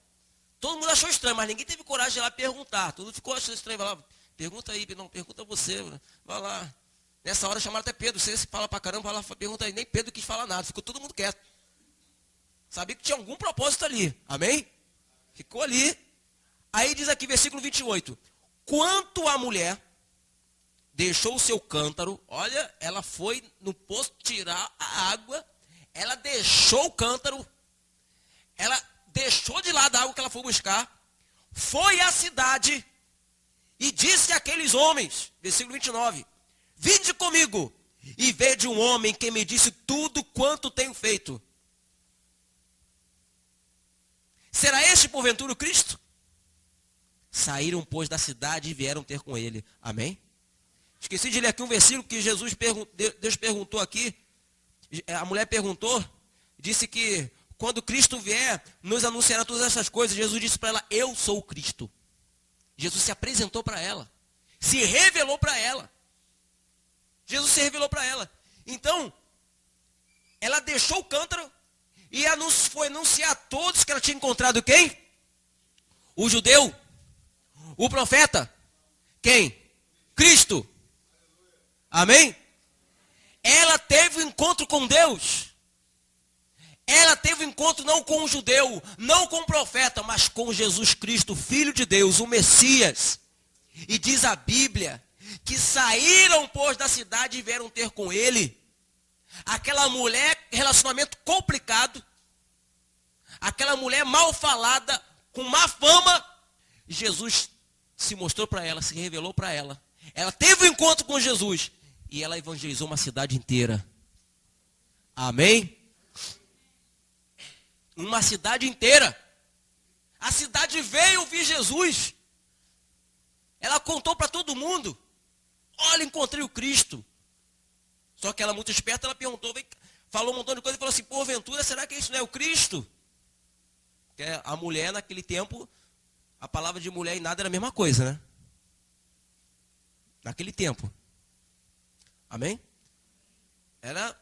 Todo mundo achou estranho, mas ninguém teve coragem de ir lá perguntar. Todo mundo ficou achando estranho. Vai lá, pergunta aí, não, pergunta você. Vai lá. Nessa hora chamaram até Pedro. Você fala pra caramba, vai lá, pergunta aí. Nem Pedro quis falar nada. Ficou todo mundo quieto. Sabia que tinha algum propósito ali. Amém? Ficou ali. Aí diz aqui, versículo 28. Quanto a mulher deixou o seu cântaro, olha, ela foi no poço tirar a água, ela deixou o cântaro, ela deixou de lado a água que ela foi buscar, foi à cidade e disse àqueles homens, versículo 29, vinde comigo e vede um homem que me disse tudo quanto tenho feito. Será este porventura o Cristo? Saíram, pois, da cidade e vieram ter com ele. Amém? Esqueci de ler aqui um versículo que Deus perguntou aqui. A mulher perguntou, disse que quando Cristo vier, nos anunciará todas essas coisas. Jesus disse para ela, eu sou o Cristo. Jesus se apresentou para ela. Se revelou para ela. Jesus se revelou para ela. Então, ela deixou o cântaro e foi anunciar a todos que ela tinha encontrado quem? O judeu. O profeta. Quem? Cristo. Amém? Ela teve um encontro com Deus. Ela teve um encontro não com o judeu, não com o profeta, mas com Jesus Cristo, Filho de Deus, o Messias. E diz a Bíblia que saíram, pois, da cidade e vieram ter com ele. Aquela mulher, relacionamento complicado. Aquela mulher mal falada, com má fama. Jesus se mostrou para ela, se revelou para ela. Ela teve um encontro com Jesus. E ela evangelizou uma cidade inteira. Amém? Uma cidade inteira. A cidade veio ouvir Jesus. Ela contou para todo mundo. Olha, encontrei o Cristo. Só que ela, muito esperta, ela perguntou, falou um montão de coisa e falou assim, porventura, será que isso não é o Cristo? Porque a mulher, naquele tempo, a palavra de mulher e nada era a mesma coisa, né? Naquele tempo. Amém? Ela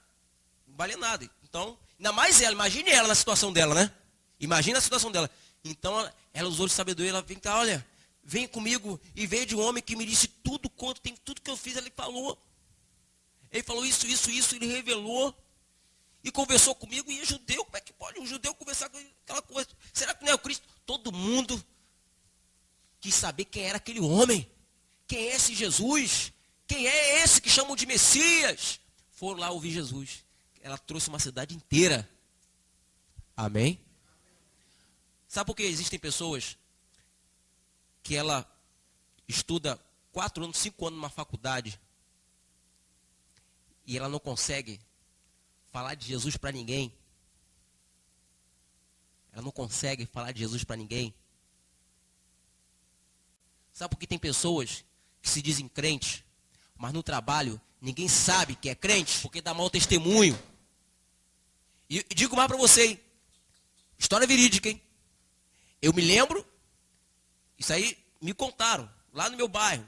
não valia nada. Então, ainda mais ela, imagine ela na situação dela, né? Imagina a situação dela. Então, ela usou de sabedoria, ela vem cá, olha, vem comigo e veio de um homem que me disse tudo quanto tem, tudo que eu fiz, ele falou. Ele falou isso, ele revelou. E conversou comigo, e é judeu, como é que pode um judeu conversar com aquela coisa? Será que não é o Cristo? Todo mundo quis saber quem era aquele homem. Quem é esse Jesus? Quem é esse que chamam de Messias? Foram lá ouvir Jesus. Ela trouxe uma cidade inteira. Amém? Sabe por que existem pessoas que ela estuda 4 anos, 5 anos numa faculdade e ela não consegue falar de Jesus para ninguém? Ela não consegue falar de Jesus para ninguém. Sabe por que tem pessoas que se dizem crentes, mas no trabalho ninguém sabe que é crente, porque dá mau testemunho? E digo mais para você, hein? História verídica, hein? Eu me lembro, isso aí me contaram, lá no meu bairro.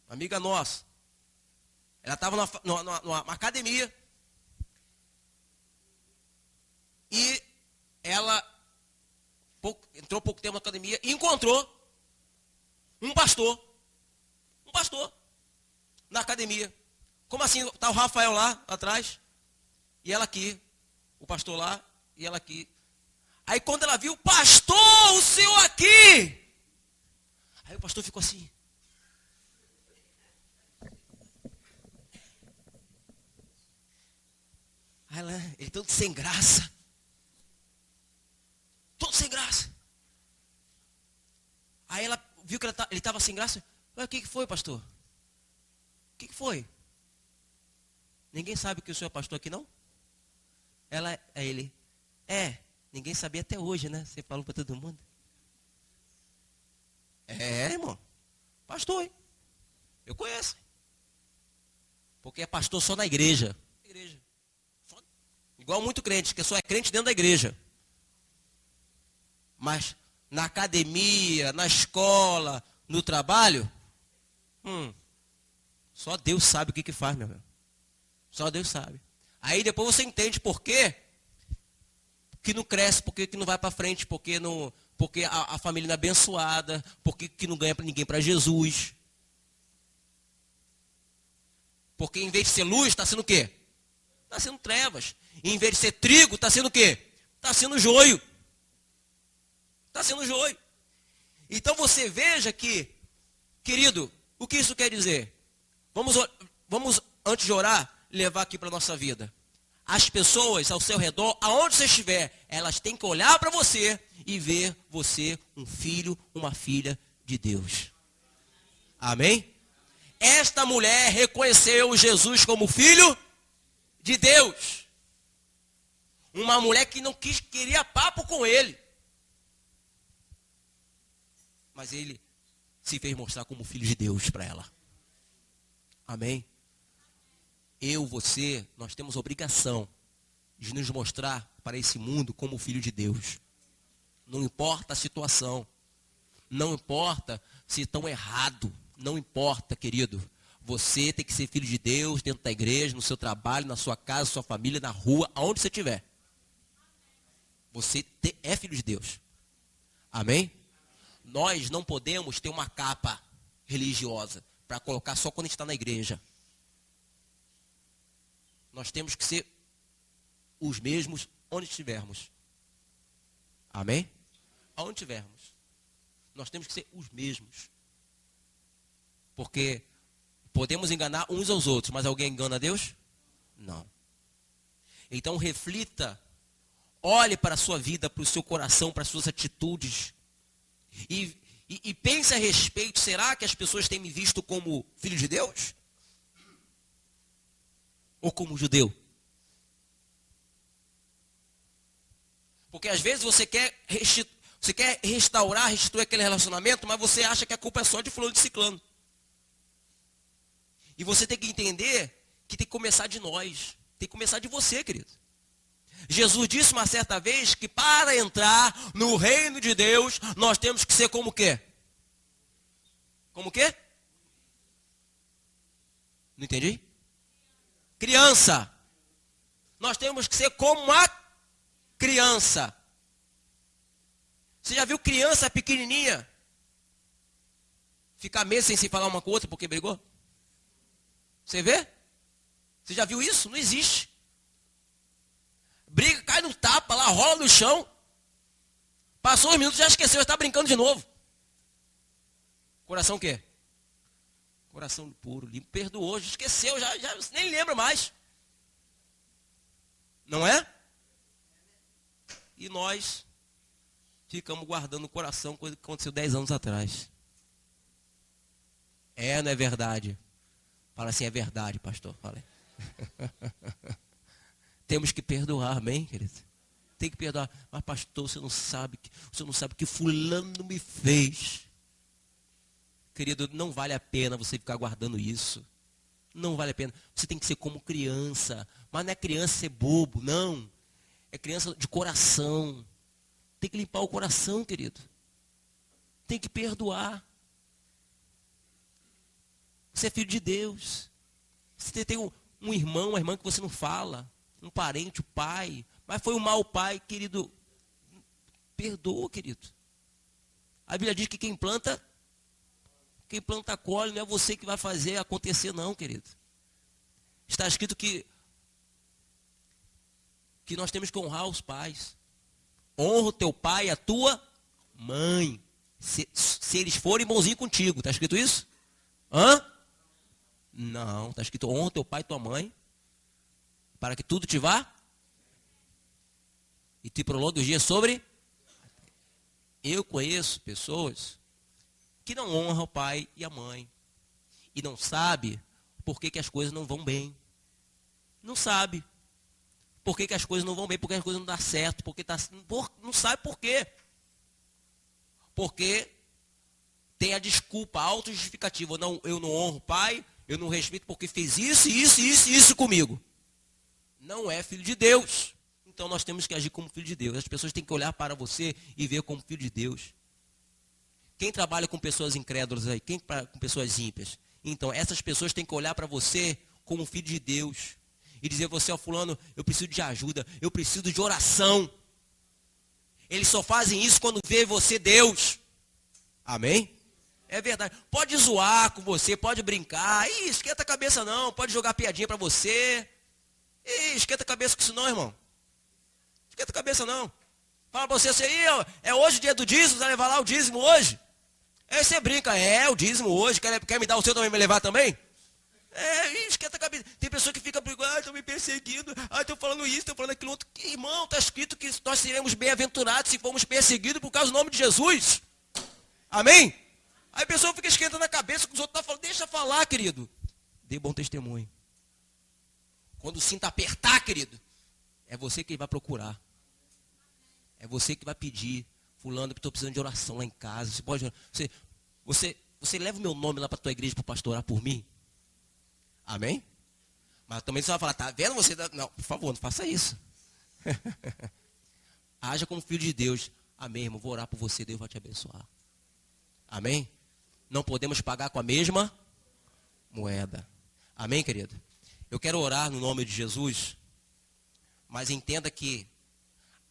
Uma amiga nossa. Ela estava numa academia. E ela entrou pouco tempo na academia e encontrou um pastor. Um pastor. Na academia. Como assim? Está o Rafael lá atrás. E ela aqui. O pastor lá e ela aqui. Aí quando ela viu, pastor, o senhor aqui. Aí o pastor ficou assim. Aí ela, ele todo sem graça. Todo sem graça. Aí ela viu que ele estava sem graça. Ué, o que foi, pastor? O que foi? Ninguém sabe que o senhor é pastor aqui, não? Ele, ninguém sabia até hoje, né? Você falou para todo mundo. Irmão. Pastor, hein? Eu conheço. Porque é pastor só na igreja. Igual muito crente, que só é crente dentro da igreja. Mas na academia, na escola, no trabalho, só Deus sabe o que faz, meu irmão. Só Deus sabe. Aí depois você entende por quê que não cresce, por que não vai para frente, porque a família não é abençoada, porque que não ganha ninguém para Jesus. Porque em vez de ser luz, está sendo o quê? Está sendo trevas. E em vez de ser trigo, está sendo o quê? Está sendo joio. Está sendo joio. Então você veja que, querido, o que isso quer dizer? Vamos antes de orar, levar aqui para a nossa vida. As pessoas ao seu redor, aonde você estiver, elas têm que olhar para você e ver você um filho, uma filha de Deus. Amém? Esta mulher reconheceu Jesus como filho de Deus. Uma mulher que não queria papo com ele. Mas ele se fez mostrar como filho de Deus para ela. Amém? Eu, você, nós temos obrigação de nos mostrar para esse mundo como filho de Deus. Não importa a situação. Não importa se estão errado. Não importa, querido. Você tem que ser filho de Deus dentro da igreja, no seu trabalho, na sua casa, na sua família, na rua, aonde você estiver. Você é filho de Deus. Amém? Nós não podemos ter uma capa religiosa para colocar só quando a gente está na igreja. Nós temos que ser os mesmos onde estivermos. Amém? Aonde estivermos. Nós temos que ser os mesmos. Porque podemos enganar uns aos outros, mas alguém engana a Deus? Não. Então reflita, olhe para a sua vida, para o seu coração, para as suas atitudes. E pense a respeito, será que as pessoas têm me visto como filho de Deus? Ou como judeu? Porque às vezes você quer restaurar, restituir aquele relacionamento, mas você acha que a culpa é só de fulano de ciclano. E você tem que entender que tem que começar de nós. Tem que começar de você, querido. Jesus disse uma certa vez que para entrar no reino de Deus, nós temos que ser como o quê? Como o quê? Não entendi? Criança. Nós temos que ser como a criança. Você já viu criança pequenininha ficar meses sem se falar uma com outra porque brigou? Você vê? Você já viu isso? Não existe. Briga, cai no tapa lá, rola no chão. Passou uns minutos, já esqueceu, está brincando de novo. Coração o quê? Coração puro, limpo, perdoou, já esqueceu, já nem lembra mais. Não é? E nós ficamos guardando no coração coisa que aconteceu 10 anos atrás. Não é verdade? Fala assim, é verdade, pastor. Fala aí. Temos que perdoar, amém, querido? Tem que perdoar. Mas, pastor, você não sabe que fulano me fez. Querido, não vale a pena você ficar guardando isso. Não vale a pena. Você tem que ser como criança. Mas não é criança ser bobo, não. É criança de coração. Tem que limpar o coração, querido. Tem que perdoar. Você é filho de Deus. Você tem um irmão, uma irmã que você não fala. Um parente, o pai. Mas foi um mau pai, querido. Perdoa, querido. A Bíblia diz que quem planta colhe, não é você que vai fazer acontecer não, querido. Está escrito que nós temos que honrar os pais. Honra o teu pai e a tua mãe. Se eles forem bonzinhos contigo. Está escrito isso? Não, está escrito honra teu pai e tua mãe, para que tudo te vá e te prolongue os dias sobre. Eu conheço pessoas que não honram o pai e a mãe e não sabe por que as coisas não vão bem. Não sabe por que as coisas não vão bem, porque as coisas não dão certo, não sabe por quê. Porque tem a desculpa, a autojustificativa. Eu não honro o pai, eu não respeito porque fez isso comigo. Não é filho de Deus. Então nós temos que agir como filho de Deus. As pessoas têm que olhar para você e ver como filho de Deus. Quem trabalha com pessoas incrédulas aí? Com pessoas ímpias? Então essas pessoas têm que olhar para você como filho de Deus. e dizer: você, ó fulano, eu preciso de ajuda, eu preciso de oração. Eles só fazem isso quando vê você Deus. Amém? É verdade. Pode zoar com você, pode brincar. Ih, esquenta a cabeça não, pode jogar piadinha para você. Ih, esquenta a cabeça com isso não, irmão. Esquenta a cabeça não. Fala pra você assim: é hoje o dia do dízimo, você vai levar lá o dízimo hoje? Aí você brinca: o dízimo hoje, quer me dar o seu também, me levar também? Esquenta a cabeça. Tem pessoa que fica brigando: estão me perseguindo, estão falando isso, estão falando aquilo outro. Irmão, está escrito que nós seremos bem-aventurados se formos perseguidos por causa do nome de Jesus. Amém? Aí a pessoa fica esquentando a cabeça com os outros estão falando. Deixa falar, querido. Dê bom testemunho. Quando o cinto apertar, querido, é você que vai procurar. É você que vai pedir: fulano, que estou precisando de oração lá em casa. Você pode, você leva o meu nome lá para a tua igreja para o pastor orar por mim? Amém? Mas também você vai falar: tá vendo você? Não, por favor, não faça isso. Haja como filho de Deus. Amém, irmão, vou orar por você, Deus vai te abençoar. Amém? Não podemos pagar com a mesma moeda. Amém, querido? Eu quero orar no nome de Jesus, mas entenda que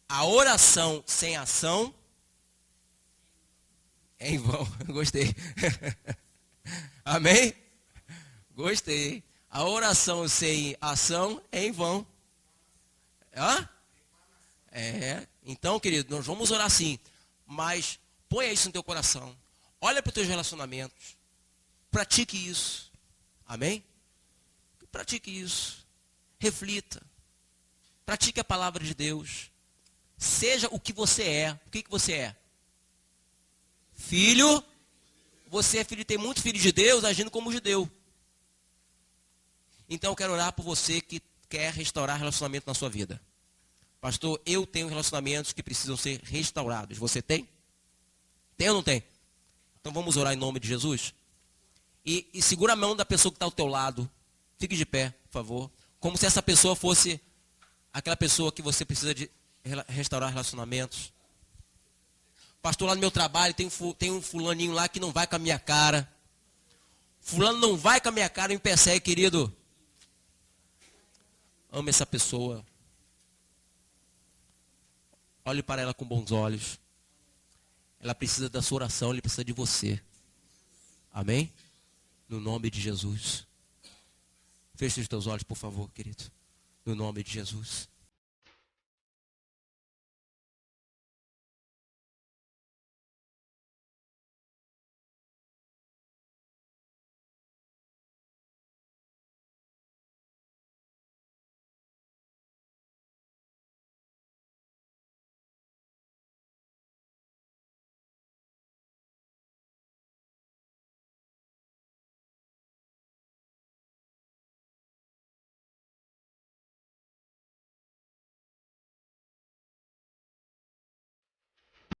a oração sem ação é em vão. Gostei. Amém? Gostei. A oração sem ação é em vão. Então, querido, nós vamos orar sim, mas ponha isso no teu coração. Olha para os teus relacionamentos. Pratique isso. Amém? Pratique isso. Reflita. Pratique a palavra de Deus. Seja o que você é. O que você é? Filho. Você é filho, tem muitos filhos de Deus agindo como judeu. Então eu quero orar por você que quer restaurar relacionamento na sua vida. Pastor, eu tenho relacionamentos que precisam ser restaurados. Você tem? Tem ou não tem? Então vamos orar em nome de Jesus. E segura a mão da pessoa que está ao teu lado. Fique de pé, por favor. Como se essa pessoa fosse aquela pessoa que você precisa de restaurar relacionamentos. Pastor, lá no meu trabalho tem um fulaninho lá que não vai com a minha cara. Fulano não vai com a minha cara e me persegue, querido. Ame essa pessoa. Olhe para ela com bons olhos. Ela precisa da sua oração, ele precisa de você. Amém? No nome de Jesus. Feche os teus olhos, por favor, querido. No nome de Jesus.